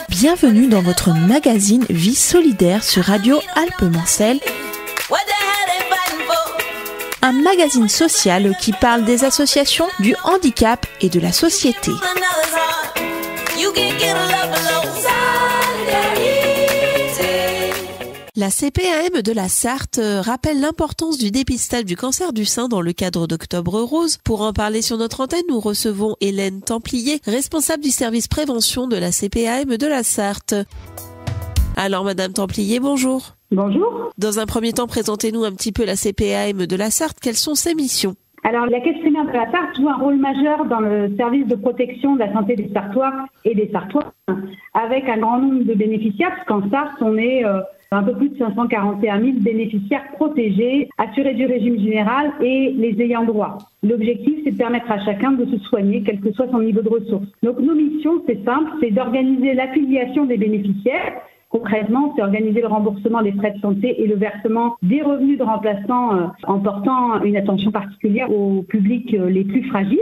Bienvenue dans votre magazine Vie solidaire sur Radio Alpes-Mancelles. Un magazine social qui parle des associations, du handicap et de la société. La CPAM de la Sarthe rappelle l'importance du dépistage du cancer du sein dans le cadre d'Octobre Rose. Pour en parler sur notre antenne, nous recevons Hélène Templier, responsable du service prévention de la CPAM de la Sarthe. Alors Madame Templier, bonjour. Bonjour. Dans un premier temps, présentez-nous un petit peu la CPAM de la Sarthe. Quelles sont ses missions ? Alors, la Caisse primaire de la Sarthe joue un rôle majeur dans le service de protection de la santé des Sarthois et des Sarthoises, avec un grand nombre de bénéficiaires, parce qu'en Sarthe, on est un peu plus de 541 000 bénéficiaires protégés, assurés du régime général et les ayants droit. L'objectif, c'est de permettre à chacun de se soigner, quel que soit son niveau de ressources. Donc, nos missions, c'est simple, c'est d'organiser l'affiliation des bénéficiaires. Concrètement, c'est organiser le remboursement des frais de santé et le versement des revenus de remplaçants en portant une attention particulière aux publics les plus fragiles.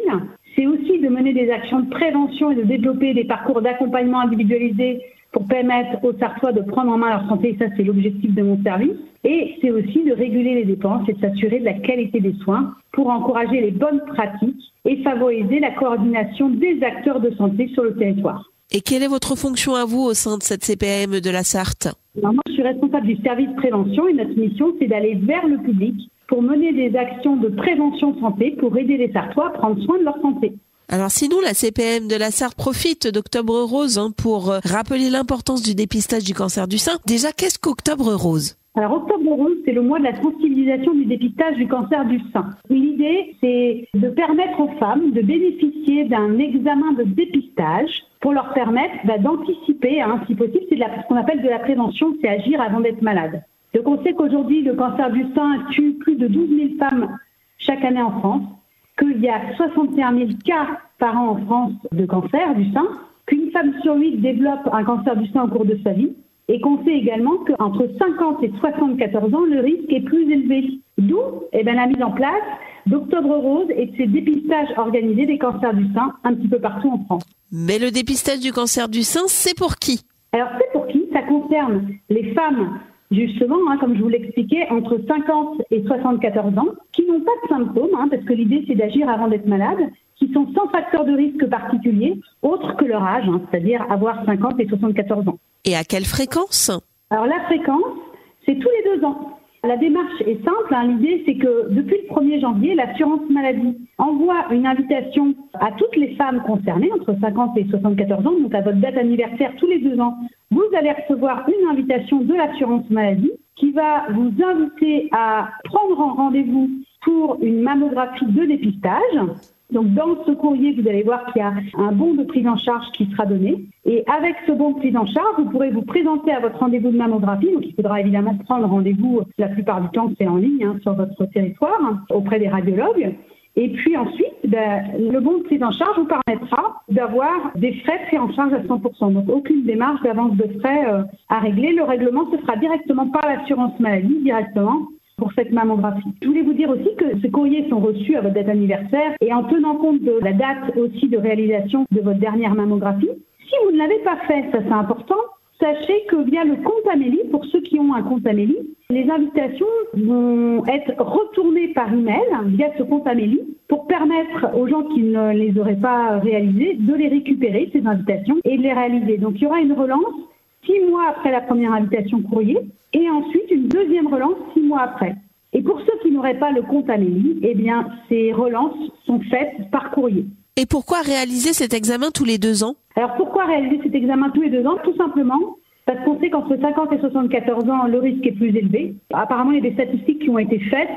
C'est aussi de mener des actions de prévention et de développer des parcours d'accompagnement individualisés pour permettre aux Sarthois de prendre en main leur santé. Et ça, c'est l'objectif de mon service. Et c'est aussi de réguler les dépenses et de s'assurer de la qualité des soins pour encourager les bonnes pratiques et favoriser la coordination des acteurs de santé sur le territoire. Et quelle est votre fonction à vous au sein de cette CPAM de la Sarthe ? Alors moi, je suis responsable du service prévention et notre mission, c'est d'aller vers le public pour mener des actions de prévention santé pour aider les Sarthois à prendre soin de leur santé. Alors sinon, la CPAM de la Sarthe profite d'Octobre Rose pour rappeler l'importance du dépistage du cancer du sein. Déjà, qu'est-ce qu'Octobre Rose ? Alors, Octobre Rose, c'est le mois de la sensibilisation du dépistage du cancer du sein. L'idée, c'est de permettre aux femmes de bénéficier d'un examen de dépistage pour leur permettre d'anticiper, si possible, c'est ce qu'on appelle de la prévention, c'est agir avant d'être malade. Donc, on sait qu'aujourd'hui, le cancer du sein tue plus de 12 000 femmes chaque année en France, qu'il y a 61 000 cas par an en France de cancer du sein, qu'une femme sur 8 développe un cancer du sein au cours de sa vie, et qu'on sait également qu'entre 50 et 74 ans, le risque est plus élevé. D'où la mise en place d'Octobre Rose et de ces dépistages organisés des cancers du sein un petit peu partout en France. Mais le dépistage du cancer du sein, c'est pour qui ? Alors c'est pour qui ? Ça concerne les femmes, justement, comme je vous l'expliquais, entre 50 et 74 ans, qui n'ont pas de symptômes, parce que l'idée c'est d'agir avant d'être malade, qui sont sans facteur de risque particulier, autre que leur âge, c'est-à-dire avoir 50 et 74 ans. Et à quelle fréquence ? Alors la fréquence, c'est tous les 2 ans. La démarche est simple. L'idée, c'est que depuis le 1er janvier, l'assurance maladie envoie une invitation à toutes les femmes concernées, entre 50 et 74 ans, donc à votre date anniversaire tous les 2 ans. Vous allez recevoir une invitation de l'assurance maladie qui va vous inviter à prendre en rendez-vous pour une mammographie de dépistage. Donc, dans ce courrier, vous allez voir qu'il y a un bon de prise en charge qui sera donné. Et avec ce bon de prise en charge, vous pourrez vous présenter à votre rendez-vous de mammographie. Donc, il faudra évidemment prendre rendez-vous, la plupart du temps, c'est en ligne, sur votre territoire, auprès des radiologues. Et puis ensuite, le bon de prise en charge vous permettra d'avoir des frais pris en charge à 100%. Donc, aucune démarche d'avance de frais à régler. Le règlement se fera directement par l'assurance maladie, directement, pour cette mammographie. Je voulais vous dire aussi que ces courriers sont reçus à votre date anniversaire et en tenant compte de la date aussi de réalisation de votre dernière mammographie. Si vous ne l'avez pas fait, ça c'est important, sachez que via le compte Amélie, pour ceux qui ont un compte Amélie, les invitations vont être retournées par email via ce compte Amélie pour permettre aux gens qui ne les auraient pas réalisées de les récupérer, ces invitations, et de les réaliser. Donc il y aura une relance 6 mois après la première invitation courrier et ensuite une deuxième relance 6 mois après. Et pour ceux qui n'auraient pas le compte Amélie, ces relances sont faites par courrier. Et pourquoi réaliser cet examen tous les 2 ans ? Alors pourquoi réaliser cet examen tous les 2 ans ? Tout simplement parce qu'on sait qu'entre 50 et 74 ans, le risque est plus élevé. Apparemment, il y a des statistiques qui ont été faites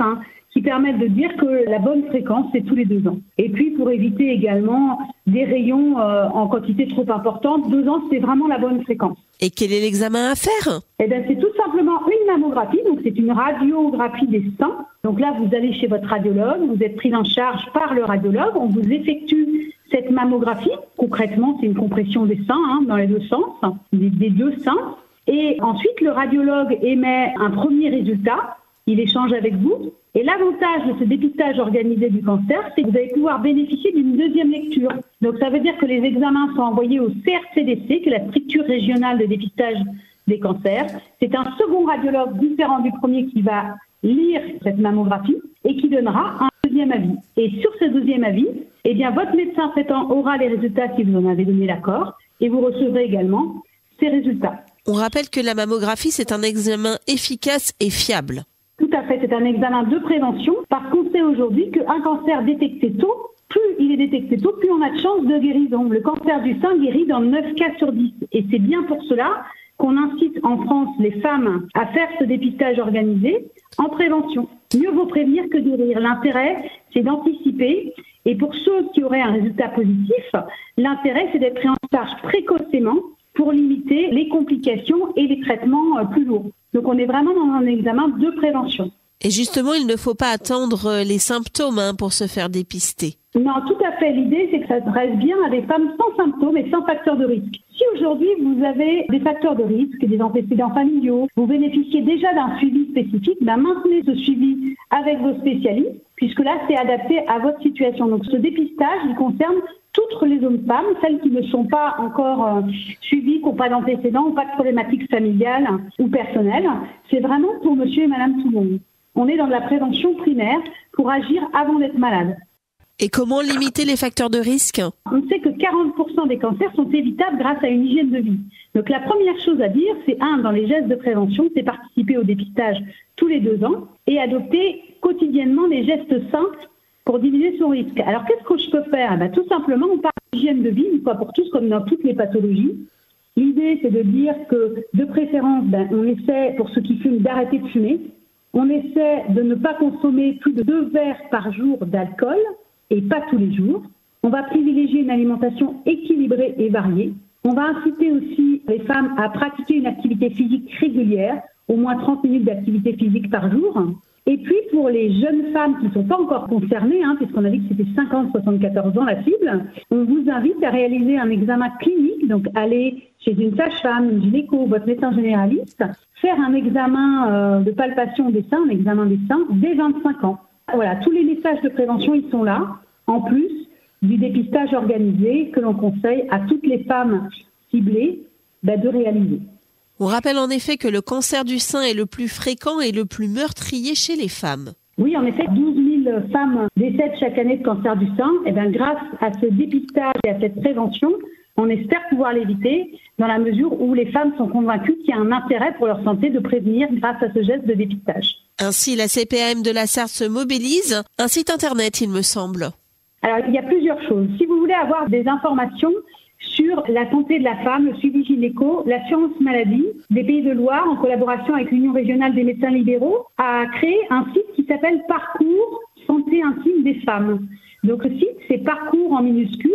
qui permettent de dire que la bonne fréquence, c'est tous les 2 ans. Et puis, pour éviter également des rayons en quantité trop importante, 2 ans, c'est vraiment la bonne fréquence. Et quel est l'examen à faire ? C'est tout simplement une mammographie, donc c'est une radiographie des seins. Donc là, vous allez chez votre radiologue, vous êtes pris en charge par le radiologue, on vous effectue cette mammographie. Concrètement, c'est une compression des seins dans les 2 sens, des 2 seins. Et ensuite, le radiologue émet un premier résultat il échange avec vous. Et l'avantage de ce dépistage organisé du cancer, c'est que vous allez pouvoir bénéficier d'une deuxième lecture. Donc ça veut dire que les examens sont envoyés au CRCDC, qui est la structure régionale de dépistage des cancers. C'est un second radiologue différent du premier qui va lire cette mammographie et qui donnera un deuxième avis. Et sur ce deuxième avis, eh bien, votre médecin traitant aura les résultats si vous en avez donné l'accord et vous recevrez également ces résultats. On rappelle que la mammographie, c'est un examen efficace et fiable. Tout à fait, c'est un examen de prévention parce qu'on sait aujourd'hui qu'un cancer détecté tôt, plus il est détecté tôt, plus on a de chances de guérison. Le cancer du sein guérit dans 9 cas sur 10. Et c'est bien pour cela qu'on incite en France les femmes à faire ce dépistage organisé en prévention. Mieux vaut prévenir que guérir. L'intérêt, c'est d'anticiper. Et pour ceux qui auraient un résultat positif, l'intérêt, c'est d'être pris en charge précocement pour limiter les complications et les traitements plus lourds. Donc on est vraiment dans un examen de prévention. Et justement, il ne faut pas attendre les symptômes pour se faire dépister. Non, tout à fait. L'idée, c'est que ça s'adresse bien à des femmes sans symptômes et sans facteurs de risque. Si aujourd'hui, vous avez des facteurs de risque, des antécédents familiaux, vous bénéficiez déjà d'un suivi spécifique, maintenez ce suivi avec vos spécialistes, puisque là, c'est adapté à votre situation. Donc ce dépistage, il concerne toutes les hommes femmes, celles qui ne sont pas encore suivies, qui n'ont pas d'antécédents ou pas de problématiques familiales ou personnelles. C'est vraiment pour monsieur et madame tout le monde. On est dans de la prévention primaire pour agir avant d'être malade. Et comment limiter les facteurs de risque ? On sait que 40% des cancers sont évitables grâce à une hygiène de vie. Donc la première chose à dire, c'est dans les gestes de prévention, c'est participer au dépistage tous les 2 ans et adopter quotidiennement des gestes simples pour diminuer son risque. Alors qu'est-ce que je peux faire ? Tout simplement, on parle d'hygiène de vie, une fois pour tous, comme dans toutes les pathologies. L'idée, c'est de dire que, de préférence, on essaie, pour ceux qui fument, d'arrêter de fumer. On essaie de ne pas consommer plus de 2 verres par jour d'alcool, et pas tous les jours. On va privilégier une alimentation équilibrée et variée. On va inciter aussi les femmes à pratiquer une activité physique régulière, au moins 30 minutes d'activité physique par jour. Et puis pour les jeunes femmes qui ne sont pas encore concernées, puisqu'on a dit que c'était 50-74 ans la cible, on vous invite à réaliser un examen clinique, donc aller chez une sage-femme, une gynéco, votre médecin généraliste, faire un examen de palpation des seins, un examen des seins, dès 25 ans. Voilà, tous les messages de prévention, ils sont là, en plus du dépistage organisé que l'on conseille à toutes les femmes ciblées de réaliser. On rappelle en effet que le cancer du sein est le plus fréquent et le plus meurtrier chez les femmes. Oui, en effet, 12 000 femmes décèdent chaque année de cancer du sein. Et grâce à ce dépistage et à cette prévention, on espère pouvoir l'éviter dans la mesure où les femmes sont convaincues qu'il y a un intérêt pour leur santé de prévenir grâce à ce geste de dépistage. Ainsi, la CPAM de la Sarthe se mobilise. Un site internet, il me semble. Alors, il y a plusieurs choses. Si vous voulez avoir des informations sur la santé de la femme, le suivi gynéco, l'assurance maladie des Pays de Loire, en collaboration avec l'Union régionale des médecins libéraux, a créé un site qui s'appelle Parcours Santé Intime des femmes. Donc le site, c'est parcours en minuscule,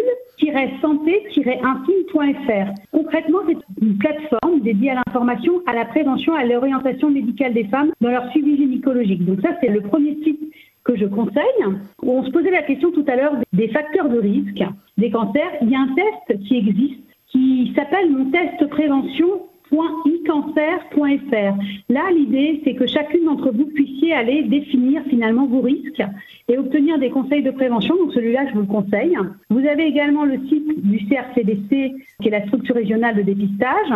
santé-intime.fr. Concrètement, c'est une plateforme dédiée à l'information, à la prévention, à l'orientation médicale des femmes dans leur suivi gynécologique. Donc ça, c'est le premier site que je conseille. On se posait la question tout à l'heure des facteurs de risque des cancers. Il y a un test qui existe qui s'appelle mon test prévention.icancer.fr. Là, l'idée, c'est que chacune d'entre vous puissiez aller définir finalement vos risques et obtenir des conseils de prévention. Donc celui-là, je vous le conseille. Vous avez également le site du CRCDC, qui est la structure régionale de dépistage,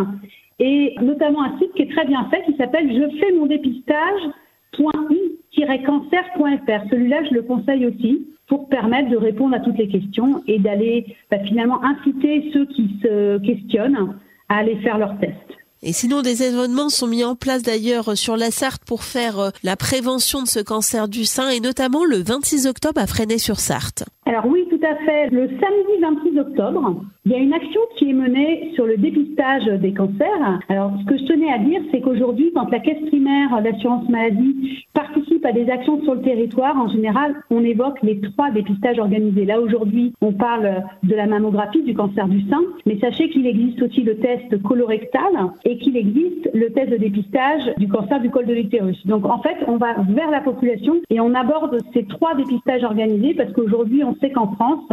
et notamment un site qui est très bien fait, qui s'appelle Je fais mon dépistage.i-cancer.fr. Celui-là, je le conseille aussi pour permettre de répondre à toutes les questions et d'aller finalement inciter ceux qui se questionnent à aller faire leur test. Et sinon, des événements sont mis en place d'ailleurs sur la Sarthe pour faire la prévention de ce cancer du sein, et notamment le 26 octobre à Fresnay-sur-Sarthe. Alors oui, tout à fait. Le samedi 26 octobre, il y a une action qui est menée sur le dépistage des cancers. Alors, ce que je tenais à dire, c'est qu'aujourd'hui, quand la caisse primaire d'assurance maladie participe à des actions sur le territoire, en général, on évoque les 3 dépistages organisés. Là, aujourd'hui, on parle de la mammographie, du cancer du sein, mais sachez qu'il existe aussi le test colorectal et qu'il existe le test de dépistage du cancer du col de l'utérus. Donc, en fait, on va vers la population et on aborde ces 3 dépistages organisés parce qu'aujourd'hui, on sait qu'en France,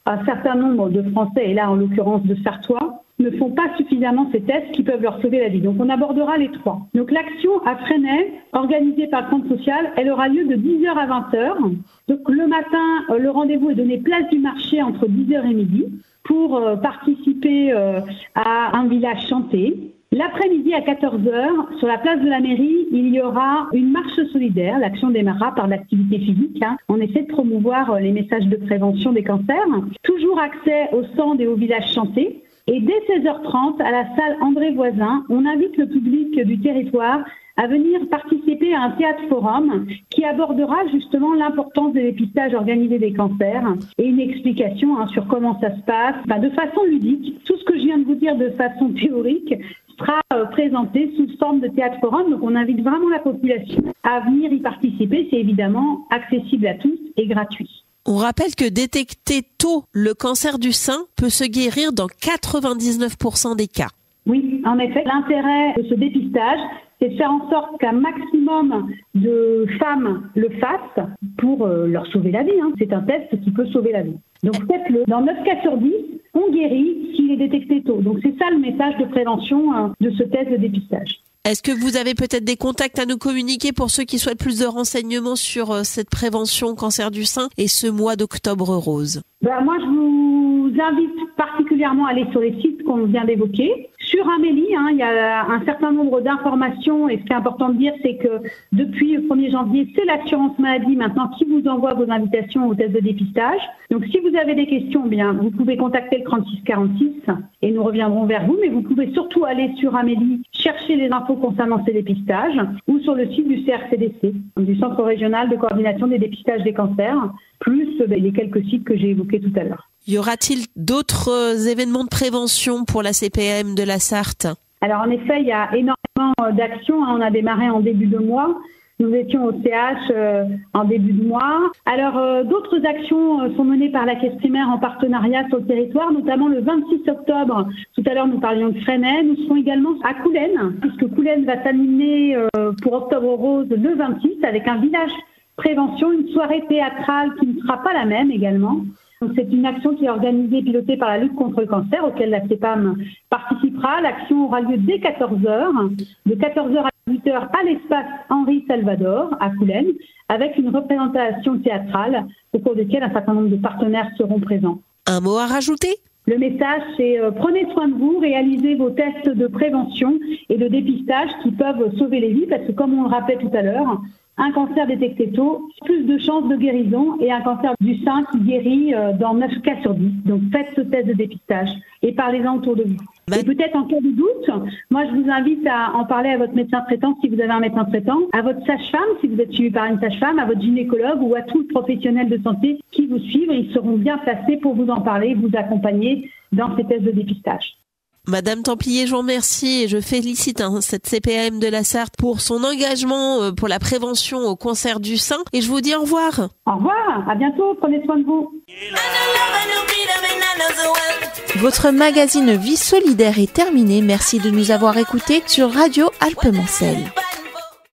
un certain nombre de Français, et là en l'occurrence de Sartois, ne font pas suffisamment ces tests qui peuvent leur sauver la vie. Donc on abordera les 3. Donc l'action à Fresnay, organisée par le centre social, elle aura lieu de 10h à 20h. Donc le matin, le rendez-vous est donné place du marché entre 10h et midi pour participer à un village chanté. L'après-midi à 14h, sur la place de la mairie, il y aura une marche solidaire. L'action démarrera par l'activité physique. On essaie de promouvoir les messages de prévention des cancers. Toujours accès au stand et au village chanté. Et dès 16h30, à la salle André Voisin, on invite le public du territoire à venir participer à un théâtre-forum qui abordera justement l'importance des dépistages organisés des cancers et une explication sur comment ça se passe, de façon ludique. Tout ce que je viens de vous dire de façon théorique sera présenté sous forme de théâtre-forum. Donc on invite vraiment la population à venir y participer. C'est évidemment accessible à tous et gratuit. On rappelle que détecter tôt le cancer du sein peut se guérir dans 99% des cas. Oui, en effet, l'intérêt de ce dépistage, c'est de faire en sorte qu'un maximum de femmes le fassent pour leur sauver la vie. C'est un test qui peut sauver la vie. Donc faites-le. Dans 9 cas sur 10, on guérit s'il est détecté tôt. Donc c'est ça le message de prévention de ce test de dépistage. Est-ce que vous avez peut-être des contacts à nous communiquer pour ceux qui souhaitent plus de renseignements sur cette prévention cancer du sein et ce mois d'octobre rose? Moi, je vous invite particulièrement à aller sur les sites qu'on vient d'évoquer. Sur Amélie, il y a un certain nombre d'informations et ce qui est important de dire, c'est que depuis le 1er janvier, c'est l'assurance maladie maintenant qui vous envoie vos invitations au test de dépistage. Donc si vous avez des questions, vous pouvez contacter le 3646 et nous reviendrons vers vous. Mais vous pouvez surtout aller sur Amélie, chercher les infos concernant ces dépistages ou sur le site du CRCDC, du Centre régional de coordination des dépistages des cancers, plus les quelques sites que j'ai évoqués tout à l'heure. Y aura-t-il d'autres événements de prévention pour la CPAM de la Sarthe? Alors en effet, il y a énormément d'actions. On a démarré en début de mois. Nous étions au CH en début de mois. Alors d'autres actions sont menées par la Caisse primaire en partenariat sur le territoire, notamment le 26 octobre. Tout à l'heure, nous parlions de Fresnay. Nous serons également à Coulennes, puisque Coulennes va s'animer pour Octobre Rose le 26 avec un village prévention, une soirée théâtrale qui ne sera pas la même également. Donc, c'est une action qui est organisée et pilotée par la lutte contre le cancer, auquel la CPAM participera. L'action aura lieu dès 14h, de 14h à 18h à l'espace Henri Salvador, à Coulennes, avec une représentation théâtrale au cours desquelles un certain nombre de partenaires seront présents. Un mot à rajouter ? Le message, c'est prenez soin de vous, réalisez vos tests de prévention et de dépistage qui peuvent sauver les vies, parce que comme on le rappelait tout à l'heure, un cancer détecté tôt, plus de chances de guérison, et un cancer du sein qui guérit dans 9 cas sur 10. Donc faites ce test de dépistage et parlez-en autour de vous. Et peut-être en cas de doute, moi je vous invite à en parler à votre médecin traitant si vous avez un médecin traitant, à votre sage-femme si vous êtes suivi par une sage-femme, à votre gynécologue ou à tout professionnel de santé qui vous suivent. Ils seront bien placés pour vous en parler, vous accompagner dans ces tests de dépistage. Madame Templier, je vous remercie et je félicite cette CPAM de la Sarthe pour son engagement pour la prévention au cancer du sein et je vous dis au revoir. Au revoir, à bientôt, prenez soin de vous. Votre magazine Vie solidaire est terminé. Merci de nous avoir écoutés sur Radio Alpes Mancel.